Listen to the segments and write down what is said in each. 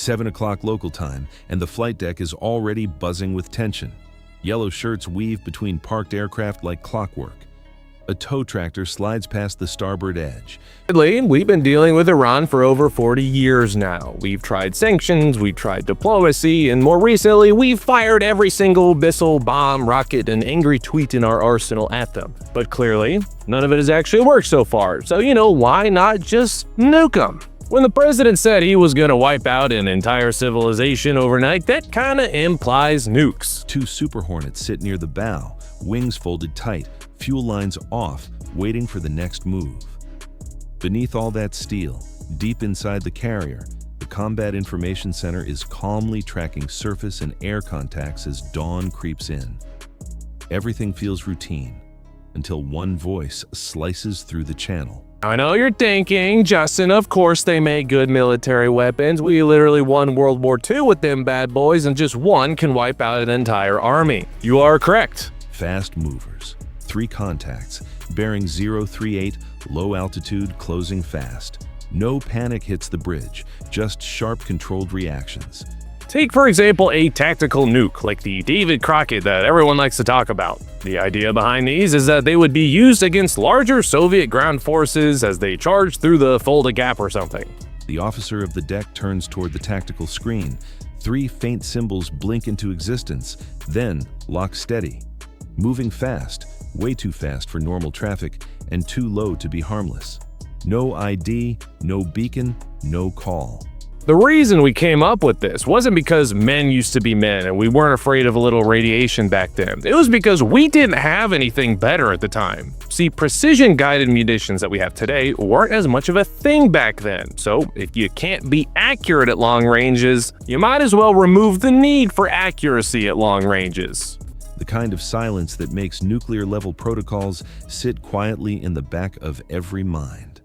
7 o'clock local time, and the flight deck is already buzzing with tension. Yellow shirts weave between parked aircraft like clockwork. A tow tractor slides past the starboard edge. We've been dealing with Iran for over 40 years now. We've tried sanctions, we've tried diplomacy, and more recently, we've fired every single missile, bomb, rocket, and angry tweet in our arsenal at them. But clearly, none of it has actually worked so far, so why not just nuke them? When the president said he was gonna wipe out an entire civilization overnight, that kinda implies nukes. 2 Super Hornets sit near the bow, wings folded tight, fuel lines off, waiting for the next move. Beneath all that steel, deep inside the carrier, the Combat Information Center is calmly tracking surface and air contacts as dawn creeps in. Everything feels routine, until one voice slices through the channel. I know you're thinking, Justin, of course they make good military weapons. We literally won World War II with them bad boys, and just one can wipe out an entire army. You are correct. Fast movers. 3 contacts, bearing 038, low altitude, closing fast. No panic hits the bridge, just sharp controlled reactions. Take, for example, a tactical nuke like the David Crockett that everyone likes to talk about. The idea behind these is that they would be used against larger Soviet ground forces as they charged through the Fulda Gap or something. The officer of the deck turns toward the tactical screen. 3 faint symbols blink into existence, then lock steady. Moving fast, way too fast for normal traffic, and too low to be harmless. No ID, no beacon, no call. The reason we came up with this wasn't because men used to be men and we weren't afraid of a little radiation back then. It was because we didn't have anything better at the time. See, precision-guided munitions that we have today weren't as much of a thing back then. So if you can't be accurate at long ranges, you might as well remove the need for accuracy at long ranges. The kind of silence that makes nuclear-level protocols sit quietly in the back of every mind.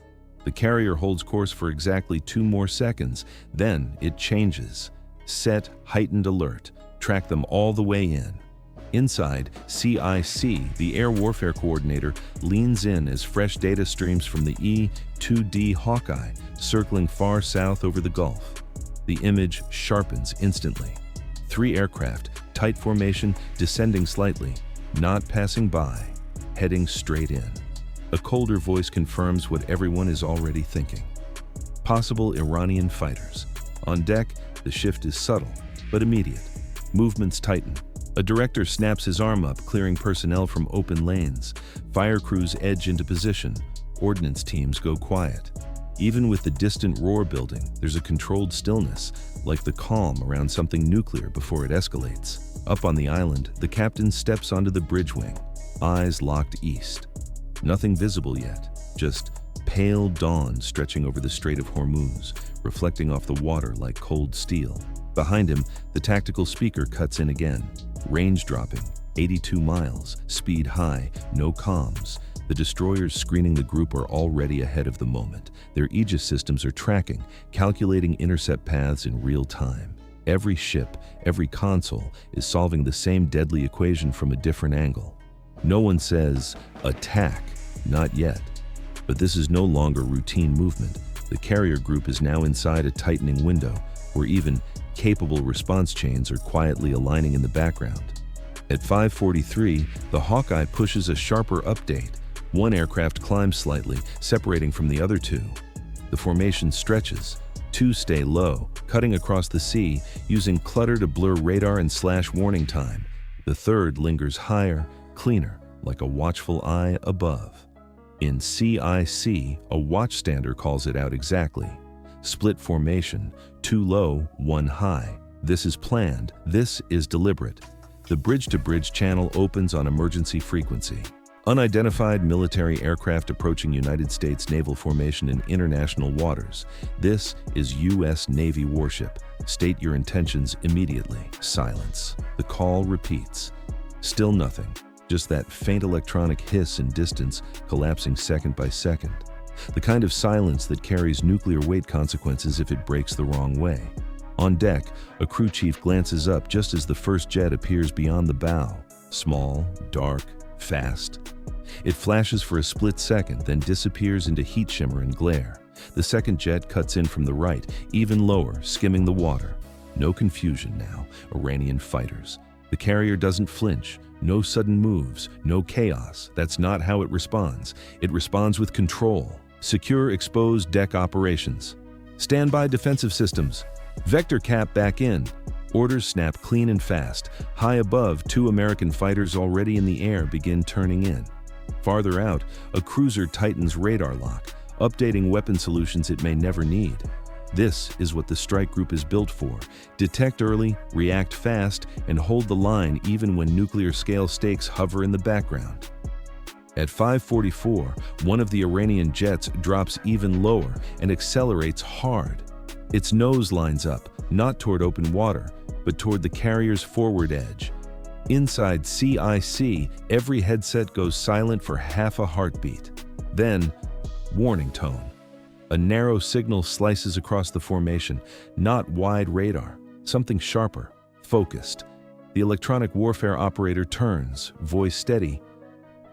The carrier holds course for exactly 2 more seconds, then it changes. Set heightened alert, track them all the way in. Inside, CIC, the Air Warfare Coordinator, leans in as fresh data streams from the E-2D Hawkeye, circling far south over the Gulf. The image sharpens instantly. 3 aircraft, tight formation, descending slightly, not passing by, heading straight in. A colder voice confirms what everyone is already thinking. Possible Iranian fighters. On deck, the shift is subtle, but immediate. Movements tighten. A director snaps his arm up, clearing personnel from open lanes. Fire crews edge into position. Ordnance teams go quiet. Even with the distant roar building, there's a controlled stillness, like the calm around something nuclear before it escalates. Up on the island, the captain steps onto the bridge wing, eyes locked east. Nothing visible yet, just pale dawn stretching over the Strait of Hormuz, reflecting off the water like cold steel. Behind him, the tactical speaker cuts in again. Range dropping, 82 miles, speed high, no comms. The destroyers screening the group are already ahead of the moment. Their Aegis systems are tracking, calculating intercept paths in real time. Every ship, every console is solving the same deadly equation from a different angle. No one says, attack, not yet. But this is no longer routine movement. The carrier group is now inside a tightening window, where even capable response chains are quietly aligning in the background. At 5:43, the Hawkeye pushes a sharper update. 1 aircraft climbs slightly, separating from the other 2. The formation stretches. 2 stay low, cutting across the sea, using clutter to blur radar and slash warning time. The 3rd lingers higher, cleaner, like a watchful eye above. In CIC, a watchstander calls it out exactly. Split formation, 2 low, 1 high. This is planned, this is deliberate. The bridge-to-bridge channel opens on emergency frequency. Unidentified military aircraft approaching United States naval formation in international waters. This is U.S. Navy warship. State your intentions immediately. Silence. The call repeats. Still nothing. Just that faint electronic hiss in distance, collapsing second by second. The kind of silence that carries nuclear weight consequences if it breaks the wrong way. On deck, a crew chief glances up just as the first jet appears beyond the bow. Small, dark, fast. It flashes for a split second, then disappears into heat shimmer and glare. The second jet cuts in from the right, even lower, skimming the water. No confusion now, Iranian fighters. The carrier doesn't flinch. No sudden moves, no chaos. That's not how it responds. It responds with control. Secure exposed deck operations. Standby defensive systems. Vector cap back in. Orders snap clean and fast. High above, 2 American fighters already in the air begin turning in. Farther out, a cruiser tightens radar lock, updating weapon solutions it may never need. This is what the strike group is built for. Detect early, react fast, and hold the line even when nuclear-scale stakes hover in the background. At 5:44, one of the Iranian jets drops even lower and accelerates hard. Its nose lines up, not toward open water, but toward the carrier's forward edge. Inside CIC, every headset goes silent for half a heartbeat. Then, warning tone. A narrow signal slices across the formation, not wide radar, something sharper, focused. The electronic warfare operator turns, voice steady.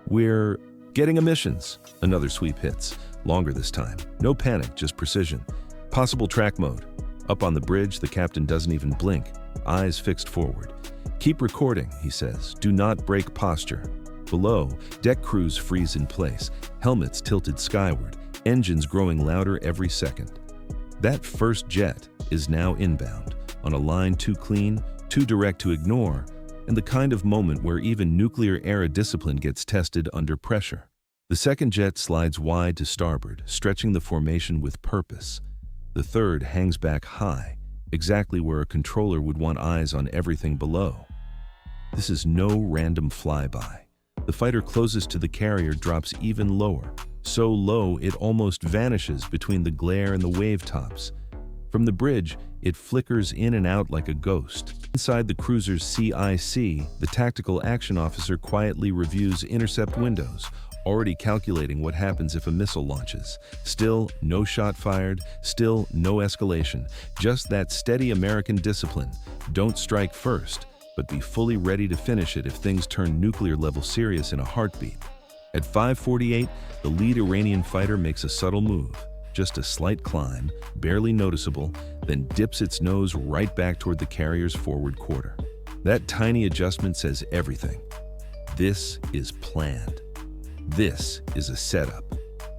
"We're getting emissions." Another sweep hits, longer this time. No panic, just precision. Possible track mode. Up on the bridge, the captain doesn't even blink, eyes fixed forward. "Keep recording," he says. "Do not break posture." Below, deck crews freeze in place, helmets tilted skyward, engines growing louder every second. That first jet is now inbound, on a line too clean, too direct to ignore, and the kind of moment where even nuclear-era discipline gets tested under pressure. The second jet slides wide to starboard, stretching the formation with purpose. The third hangs back high, exactly where a controller would want eyes on everything below. This is no random flyby. The fighter closest to the carrier drops even lower, so low it almost vanishes between the glare and the wave tops. From the bridge, it flickers in and out like a ghost. Inside the cruiser's CIC, the tactical action officer quietly reviews intercept windows, already calculating what happens if a missile launches. Still, no shot fired, still no escalation, just that steady American discipline. Don't strike first, but be fully ready to finish it if things turn nuclear-level serious in a heartbeat. At 5:48, the lead Iranian fighter makes a subtle move, just a slight climb, barely noticeable, then dips its nose right back toward the carrier's forward quarter. That tiny adjustment says everything. This is planned. This is a setup.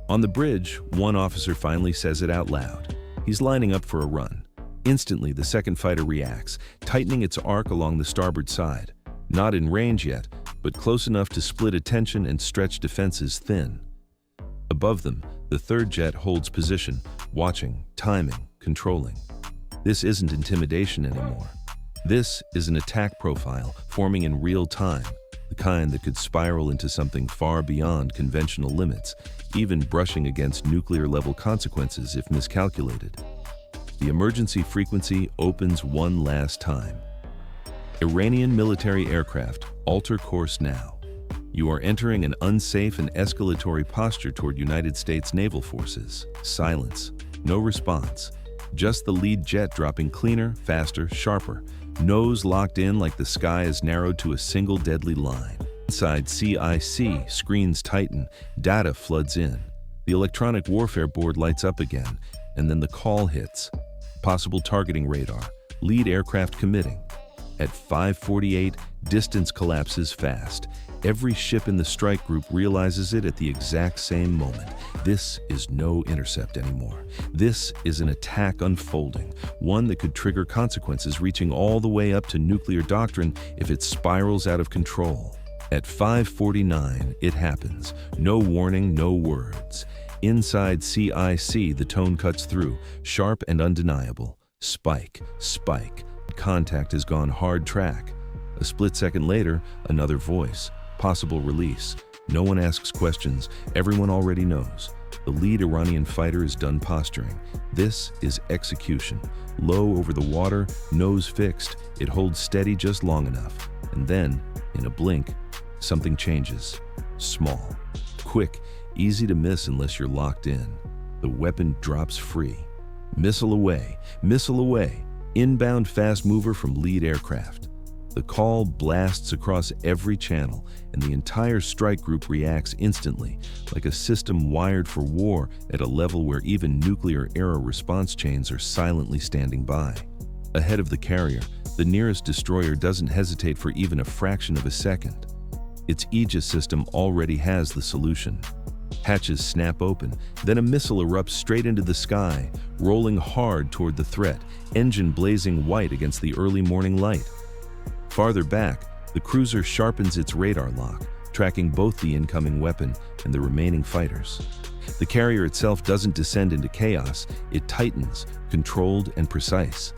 On the bridge, one officer finally says it out loud. He's lining up for a run. Instantly, the second fighter reacts, tightening its arc along the starboard side. Not in range yet, but close enough to split attention and stretch defenses thin. Above them, the third jet holds position, watching, timing, controlling. This isn't intimidation anymore. This is an attack profile forming in real time, the kind that could spiral into something far beyond conventional limits, even brushing against nuclear-level consequences if miscalculated. The emergency frequency opens one last time. Iranian military aircraft, alter course now. You are entering an unsafe and escalatory posture toward United States naval forces. Silence. No response. Just the lead jet dropping cleaner, faster, sharper. Nose locked in like the sky is narrowed to a single deadly line. Inside CIC, screens tighten, data floods in. The electronic warfare board lights up again, and then the call hits. Possible targeting radar. Lead aircraft committing. At 5:48, distance collapses fast. Every ship in the strike group realizes it at the exact same moment. This is no intercept anymore. This is an attack unfolding, one that could trigger consequences reaching all the way up to nuclear doctrine if it spirals out of control. At 5:49, it happens. No warning, no words. Inside CIC, the tone cuts through, sharp and undeniable. Spike, spike. Contact has gone hard track. A split second later, another voice. Possible release. No one asks questions. Everyone already knows. The lead Iranian fighter is done posturing. This is execution. Low over the water, nose fixed. It holds steady just long enough. And then, in a blink, something changes. Small. Quick. Easy to miss unless you're locked in. The weapon drops free. Missile away. Missile away. Inbound fast mover from lead aircraft. The call blasts across every channel, and the entire strike group reacts instantly, like a system wired for war at a level where even nuclear-era response chains are silently standing by. Ahead of the carrier, the nearest destroyer doesn't hesitate for even a fraction of a second. Its Aegis system already has the solution. Hatches snap open, then a missile erupts straight into the sky, rolling hard toward the threat, engine blazing white against the early morning light. Farther back, the cruiser sharpens its radar lock, tracking both the incoming weapon and the remaining fighters. The carrier itself doesn't descend into chaos, it tightens, controlled and precise.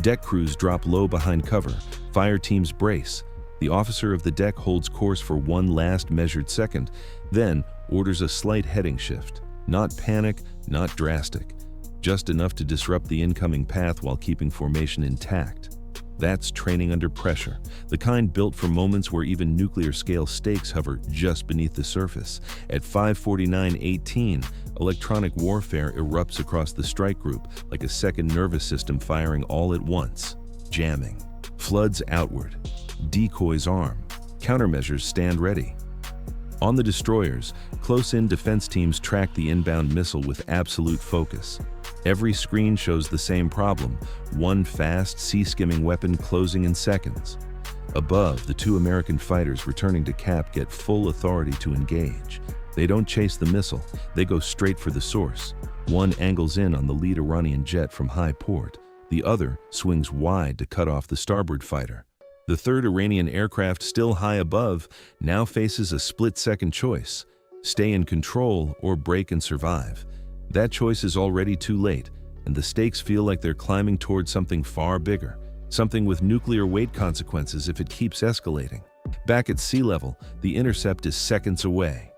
Deck crews drop low behind cover, fire teams brace. The officer of the deck holds course for one last measured second, then orders a slight heading shift. Not panic, not drastic, just enough to disrupt the incoming path while keeping formation intact. That's training under pressure, the kind built for moments where even nuclear-scale stakes hover just beneath the surface. At 5:49:18, electronic warfare erupts across the strike group like a second nervous system firing all at once. Jamming, floods outward, decoys arm, countermeasures stand ready. On the destroyers, close-in defense teams track the inbound missile with absolute focus. Every screen shows the same problem, one fast, sea-skimming weapon closing in seconds. Above, the two American fighters returning to cap get full authority to engage. They don't chase the missile, they go straight for the source. One angles in on the lead Iranian jet from high port. The other swings wide to cut off the starboard fighter. The third Iranian aircraft, still high above, now faces a split-second choice: stay in control or break and survive. That choice is already too late, and the stakes feel like they're climbing towards something far bigger, something with nuclear weight consequences if it keeps escalating. Back at sea level, the intercept is seconds away.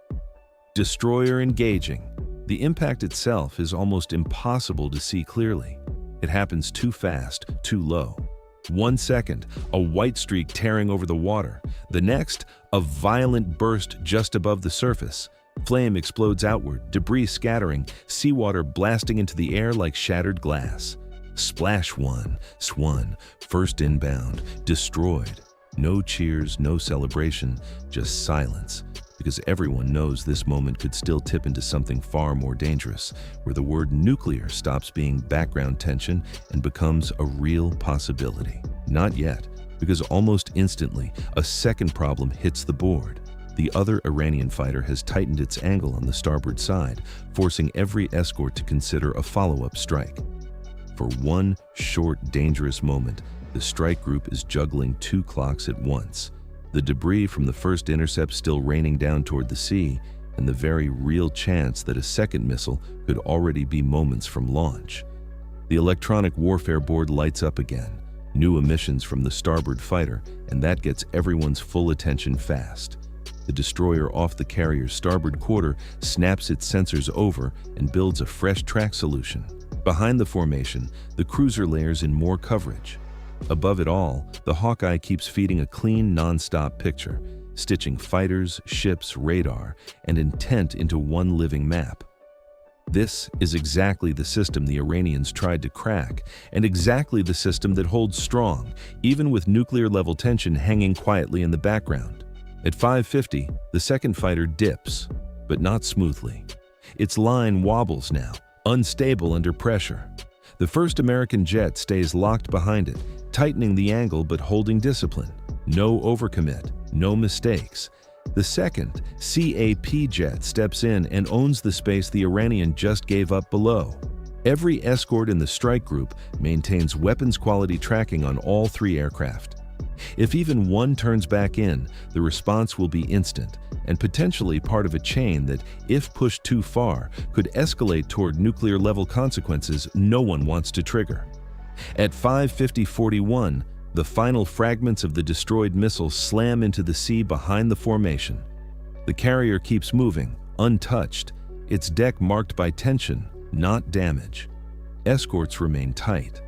Destroyer engaging. The impact itself is almost impossible to see clearly. It happens too fast, too low. 1 second, a white streak tearing over the water. The next, a violent burst just above the surface. Flame explodes outward, debris scattering, seawater blasting into the air like shattered glass. Splash one, swan, first inbound, destroyed. No cheers, no celebration, just silence. Because everyone knows this moment could still tip into something far more dangerous, where the word nuclear stops being background tension and becomes a real possibility. Not yet, because almost instantly, a second problem hits the board. The other Iranian fighter has tightened its angle on the starboard side, forcing every escort to consider a follow-up strike. For one short, dangerous moment, the strike group is juggling two clocks at once. The debris from the first intercept still raining down toward the sea, and the very real chance that a second missile could already be moments from launch. The electronic warfare board lights up again, new emissions from the starboard fighter, and that gets everyone's full attention fast. The destroyer off the carrier's starboard quarter snaps its sensors over and builds a fresh track solution. Behind the formation, the cruiser layers in more coverage. Above it all, the Hawkeye keeps feeding a clean, non-stop picture, stitching fighters, ships, radar, and intent into one living map. This is exactly the system the Iranians tried to crack, and exactly the system that holds strong, even with nuclear-level tension hanging quietly in the background. At 5:50, the second fighter dips, but not smoothly. Its line wobbles now, unstable under pressure. The first American jet stays locked behind it, tightening the angle but holding discipline. No overcommit, no mistakes. The second, CAP jet steps in and owns the space the Iranian just gave up below. Every escort in the strike group maintains weapons-quality tracking on all three aircraft. If even one turns back in, the response will be instant, and potentially part of a chain that, if pushed too far, could escalate toward nuclear-level consequences no one wants to trigger. At 5:50:41, the final fragments of the destroyed missile slam into the sea behind the formation. The carrier keeps moving, untouched, its deck marked by tension, not damage. Escorts remain tight.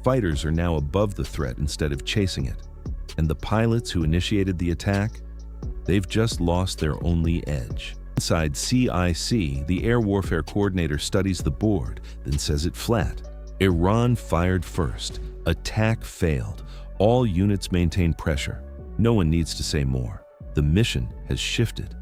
Fighters are now above the threat instead of chasing it. And the pilots who initiated the attack? They've just lost their only edge. Inside CIC, the air warfare coordinator studies the board, then says it flat. Iran fired first. Attack failed. All units maintain pressure. No one needs to say more. The mission has shifted.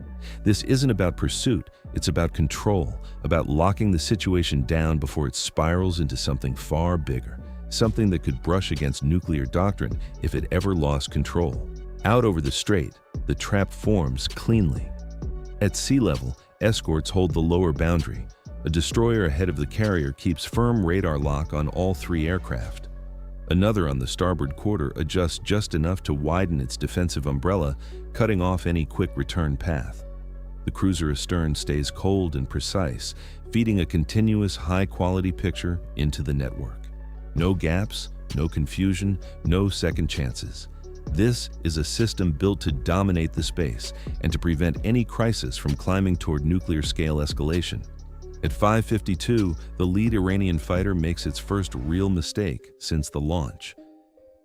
This isn't about pursuit, it's about control, about locking the situation down before it spirals into something far bigger, something that could brush against nuclear doctrine if it ever lost control. Out over the strait, the trap forms cleanly. At sea level, escorts hold the lower boundary. A destroyer ahead of the carrier keeps firm radar lock on all three aircraft. Another on the starboard quarter adjusts just enough to widen its defensive umbrella, cutting off any quick return path. The cruiser astern stays cold and precise, feeding a continuous high-quality picture into the network. No gaps, no confusion, no second chances. This is a system built to dominate the space and to prevent any crisis from climbing toward nuclear-scale escalation. At 5:52, the lead Iranian fighter makes its first real mistake since the launch.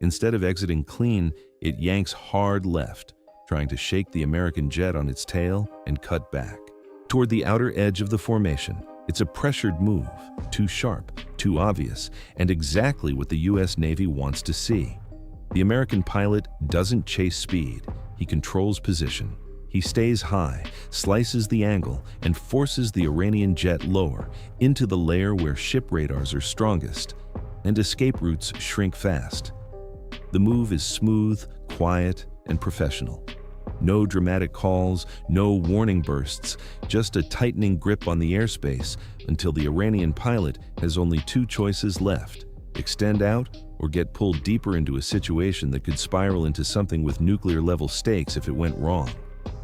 Instead of exiting clean, it yanks hard left, trying to shake the American jet on its tail and cut back. Toward the outer edge of the formation, it's a pressured move, too sharp, too obvious, and exactly what the US Navy wants to see. The American pilot doesn't chase speed, he controls position. He stays high, slices the angle, and forces the Iranian jet lower, into the layer where ship radars are strongest, and escape routes shrink fast. The move is smooth, quiet, and professional. No dramatic calls, no warning bursts, just a tightening grip on the airspace until the Iranian pilot has only two choices left: extend out or get pulled deeper into a situation that could spiral into something with nuclear-level stakes if it went wrong.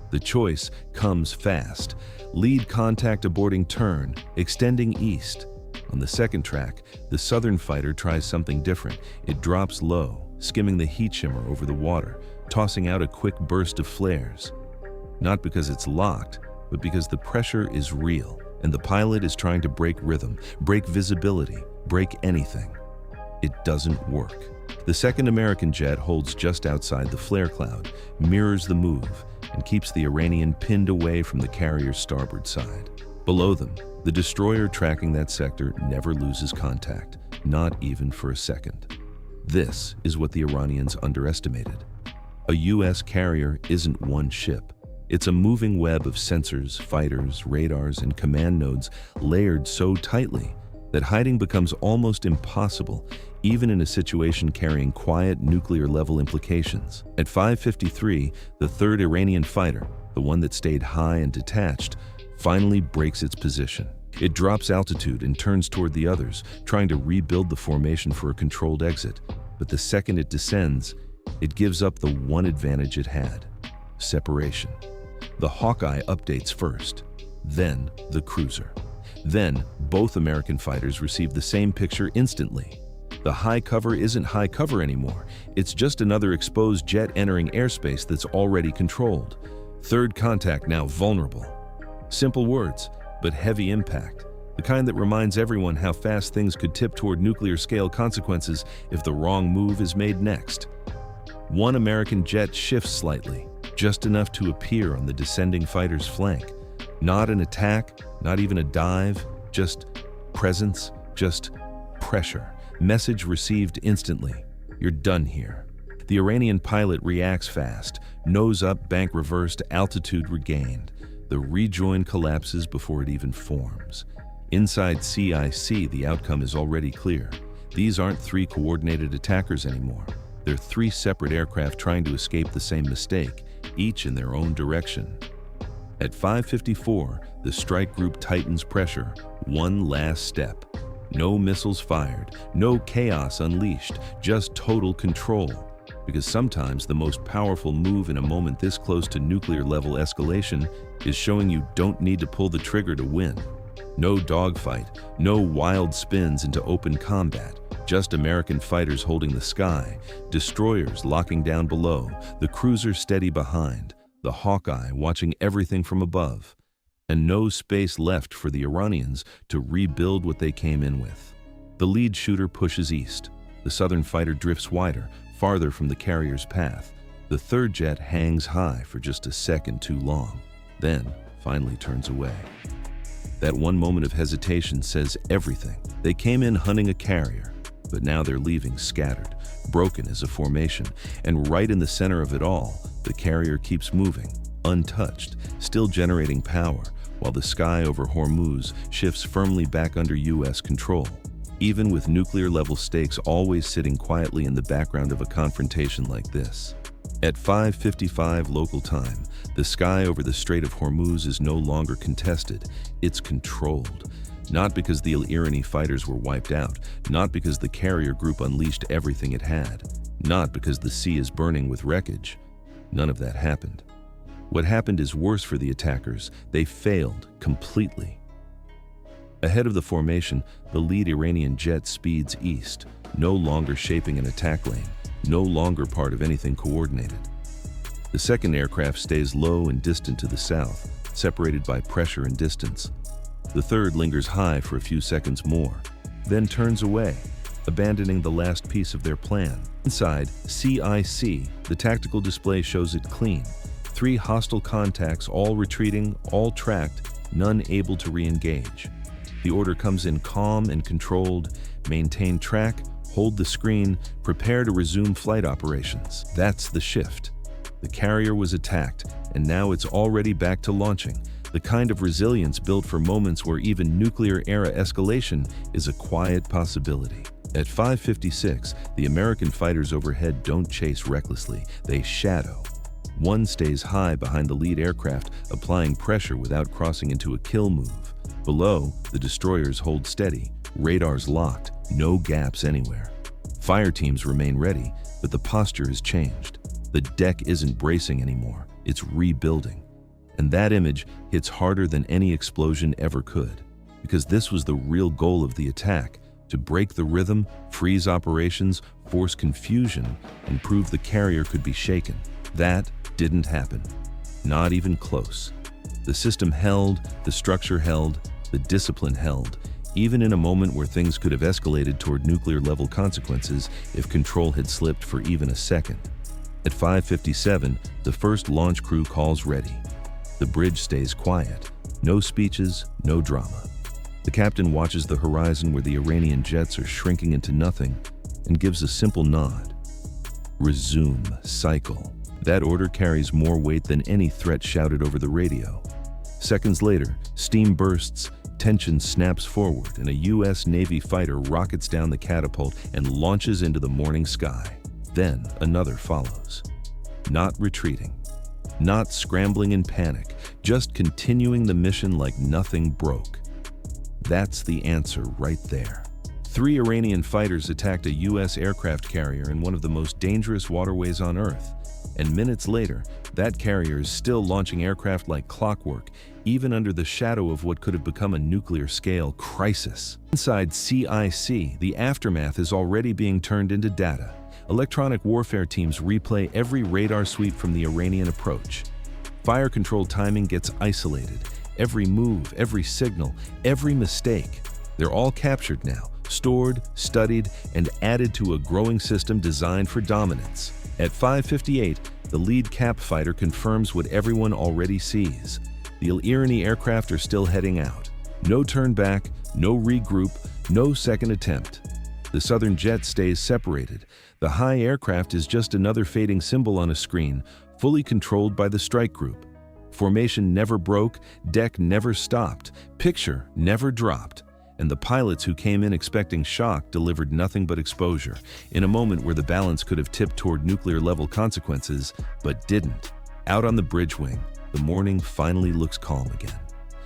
The choice comes fast. Lead contact aborting turn, extending east. On the second track, the southern fighter tries something different. It drops low, skimming the heat shimmer over the water, tossing out a quick burst of flares. Not because it's locked, but because the pressure is real, and the pilot is trying to break rhythm, break visibility, break anything. It doesn't work. The second American jet holds just outside the flare cloud, mirrors the move, and keeps the Iranian pinned away from the carrier's starboard side. Below them, the destroyer tracking that sector never loses contact, not even for a second. This is what the Iranians underestimated. A US carrier isn't one ship. It's a moving web of sensors, fighters, radars, and command nodes layered so tightly that hiding becomes almost impossible, even in a situation carrying quiet nuclear-level implications. At 5:53, the third Iranian fighter, the one that stayed high and detached, finally breaks its position. It drops altitude and turns toward the others, trying to rebuild the formation for a controlled exit. But the second it descends, it gives up the one advantage it had: separation. The Hawkeye updates first, then the cruiser. Then, both American fighters receive the same picture instantly. The high cover isn't high cover anymore. It's just another exposed jet entering airspace that's already controlled. Third contact now vulnerable. Simple words, but heavy impact. The kind that reminds everyone how fast things could tip toward nuclear-scale consequences if the wrong move is made next. One American jet shifts slightly, just enough to appear on the descending fighter's flank. Not an attack, not even a dive, just presence, just pressure. Message received instantly. You're done here. The Iranian pilot reacts fast. Nose up, bank reversed, altitude regained. The rejoin collapses before it even forms. Inside CIC, the outcome is already clear. These aren't three coordinated attackers anymore. They're three separate aircraft trying to escape the same mistake, each in their own direction. At 5:54, the strike group tightens pressure, one last step. No missiles fired, no chaos unleashed, just total control. Because sometimes the most powerful move in a moment this close to nuclear-level escalation is showing you don't need to pull the trigger to win. No dogfight, no wild spins into open combat, just American fighters holding the sky, destroyers locking down below, the cruiser steady behind, the Hawkeye watching everything from above, and no space left for the Iranians to rebuild what they came in with. The lead shooter pushes east. The southern fighter drifts wider, farther from the carrier's path. The third jet hangs high for just a second too long, then finally turns away. That one moment of hesitation says everything. They came in hunting a carrier, but now they're leaving scattered, broken as a formation, and right in the center of it all, the carrier keeps moving, untouched, still generating power, while the sky over Hormuz shifts firmly back under U.S. control, even with nuclear-level stakes always sitting quietly in the background of a confrontation like this. At 5:55 local time, the sky over the Strait of Hormuz is no longer contested, it's controlled. Not because the Iranian fighters were wiped out, not because the carrier group unleashed everything it had, not because the sea is burning with wreckage. None of that happened. What happened is worse for the attackers. They failed completely. Ahead of the formation, the lead Iranian jet speeds east, no longer shaping an attack lane, no longer part of anything coordinated. The second aircraft stays low and distant to the south, separated by pressure and distance. The third lingers high for a few seconds more, then turns away, abandoning the last piece of their plan. Inside CIC, the tactical display shows it clean. 3 hostile contacts, all retreating, all tracked, none able to re-engage. The order comes in calm and controlled: maintain track, hold the screen, prepare to resume flight operations. That's the shift. The carrier was attacked, and now it's already back to launching. The kind of resilience built for moments where even nuclear-era escalation is a quiet possibility. At 5:56, the American fighters overhead don't chase recklessly, they shadow. One stays high behind the lead aircraft, applying pressure without crossing into a kill move. Below, the destroyers hold steady, radars locked, no gaps anywhere. Fire teams remain ready, but the posture has changed. The deck isn't bracing anymore, it's rebuilding. And that image hits harder than any explosion ever could, because this was the real goal of the attack: to break the rhythm, freeze operations, force confusion, and prove the carrier could be shaken. That didn't happen. Not even close. The system held, the structure held, the discipline held, even in a moment where things could have escalated toward nuclear-level consequences if control had slipped for even a second. At 5:57, the first launch crew calls ready. The bridge stays quiet. No speeches, no drama. The captain watches the horizon where the Iranian jets are shrinking into nothing and gives a simple nod. Resume cycle. That order carries more weight than any threat shouted over the radio. Seconds later, steam bursts, tension snaps forward, and a U.S. Navy fighter rockets down the catapult and launches into the morning sky. Then another follows. Not retreating, not scrambling in panic, just continuing the mission like nothing broke. That's the answer right there. 3 Iranian fighters attacked a U.S. aircraft carrier in one of the most dangerous waterways on Earth. And minutes later, that carrier is still launching aircraft like clockwork, even under the shadow of what could have become a nuclear-scale crisis. Inside CIC, the aftermath is already being turned into data. Electronic warfare teams replay every radar sweep from the Iranian approach. Fire control timing gets isolated. Every move, every signal, every mistake. They're all captured now, stored, studied, and added to a growing system designed for dominance. At 5:58, the lead cap fighter confirms what everyone already sees. The Iranian aircraft are still heading out. No turn back, no regroup, no second attempt. The southern jet stays separated. The high aircraft is just another fading symbol on a screen, fully controlled by the strike group. Formation never broke, deck never stopped, picture never dropped. And the pilots who came in expecting shock delivered nothing but exposure, in a moment where the balance could have tipped toward nuclear-level consequences, but didn't. Out on the bridge wing, the morning finally looks calm again.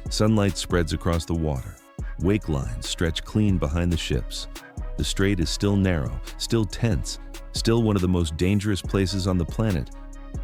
Sunlight spreads across the water. Wake lines stretch clean behind the ships. The strait is still narrow, still tense, still one of the most dangerous places on the planet.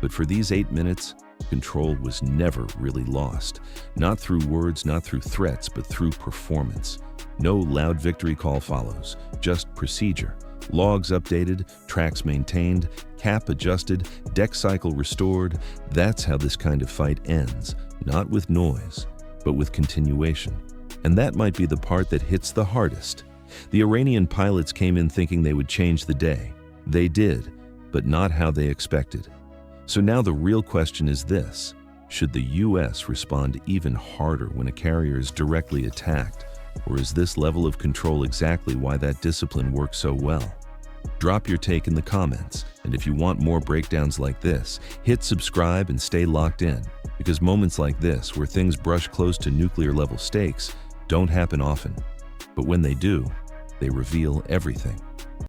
But for these 8 minutes, control was never really lost. Not through words, not through threats, but through performance. No loud victory call follows, just procedure. Logs updated, tracks maintained, cap adjusted, deck cycle restored. That's how this kind of fight ends, not with noise, but with continuation. And that might be the part that hits the hardest. The Iranian pilots came in thinking they would change the day. They did, but not how they expected. So now the real question is this: should the U.S. respond even harder when a carrier is directly attacked? Or is this level of control exactly why that discipline works so well? Drop your take in the comments, and if you want more breakdowns like this, hit subscribe and stay locked in, because moments like this, where things brush close to nuclear-level stakes, don't happen often. But when they do, they reveal everything.